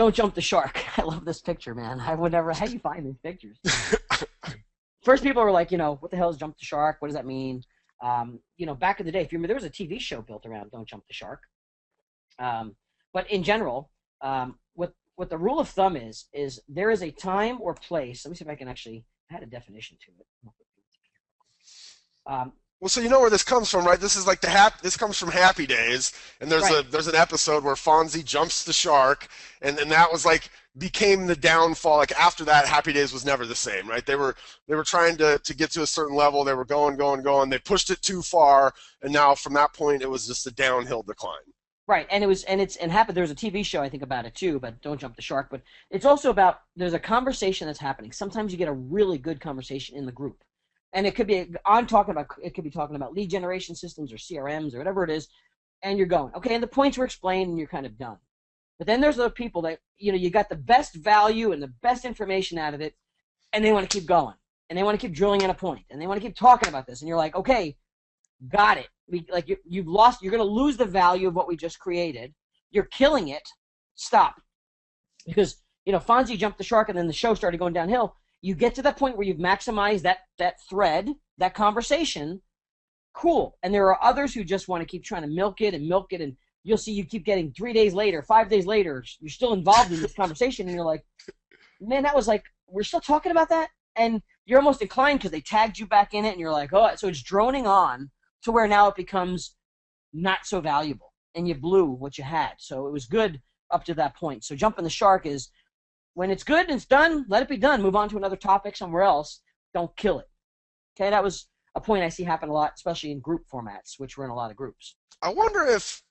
don't jump the shark. I love this picture, man. I would never. How do you find these pictures? First, people were like, what the hell is jump the shark? What does that mean? Back in the day, if you remember, there was a TV show built around don't jump the shark. But in general, what the rule of thumb is there is a time or place. Let me see if I can actually. I had a definition to it. Well, so you know where this comes from, right? This is like this comes from Happy Days, and there's an episode where Fonzie jumps the shark, and that was like became the downfall. Like after that, Happy Days was never the same, right? They were trying to get to a certain level. They were going. They pushed it too far, and now from that point, it was just a downhill decline. Right, and happened. There's a TV show I think about it too, but don't jump the shark. But it's also about there's a conversation that's happening. Sometimes you get a really good conversation in the group. And it could be talking about lead generation systems or CRMs or whatever it is, and you're going, okay, and the points were explained and you're kind of done. But then there's the people that, you got the best value and the best information out of it, and they want to keep going. And they want to keep drilling in a point, and they want to keep talking about this. And you're like, okay, got it. You've lost, you're going to lose the value of what we just created. You're killing it. Stop. Because, Fonzie jumped the shark and then the show started going downhill. You get to that point where you've maximized that thread, that conversation, cool. And there are others who just want to keep trying to milk it, and you'll see you keep getting 3 days later, 5 days later, you're still involved in this conversation, and you're like, man, that was like, we're still talking about that? And you're almost inclined because they tagged you back in it, and you're like, oh, so it's droning on to where now it becomes not so valuable, and you blew what you had. So it was good up to that point. So jumping the shark is, when it's good and it's done, let it be done. Move on to another topic somewhere else. Don't kill it. Okay, that was a point I see happen a lot, especially in group formats, which we're in a lot of groups. I wonder if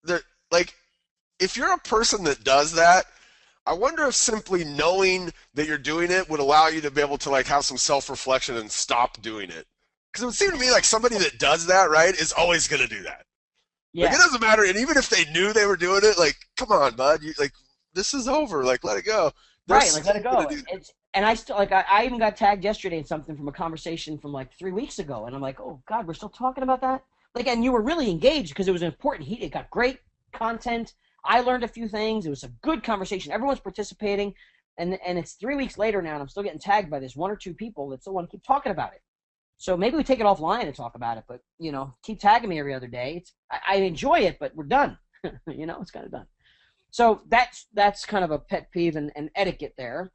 you're a person that does that, I wonder if simply knowing that you're doing it would allow you to be able to like have some self-reflection and stop doing it. Because it would seem to me like somebody that does that, right, is always going to do that. Yeah. Like, it doesn't matter, and even if they knew they were doing it, like, come on, bud, this is over. Like, let it go. Right, like, let it go. And I still, like, I even got tagged yesterday in something from a conversation from, like, 3 weeks ago. And I'm like, oh, God, we're still talking about that? Like, and you were really engaged because it was important. It got great content. I learned a few things. It was a good conversation. Everyone's participating. And it's 3 weeks later now, and I'm still getting tagged by this 1 or 2 people that still want to keep talking about it. So maybe we take it offline and talk about it. But, keep tagging me every other day. I enjoy it, but we're done. It's kind of done. So that's kind of a pet peeve and etiquette there.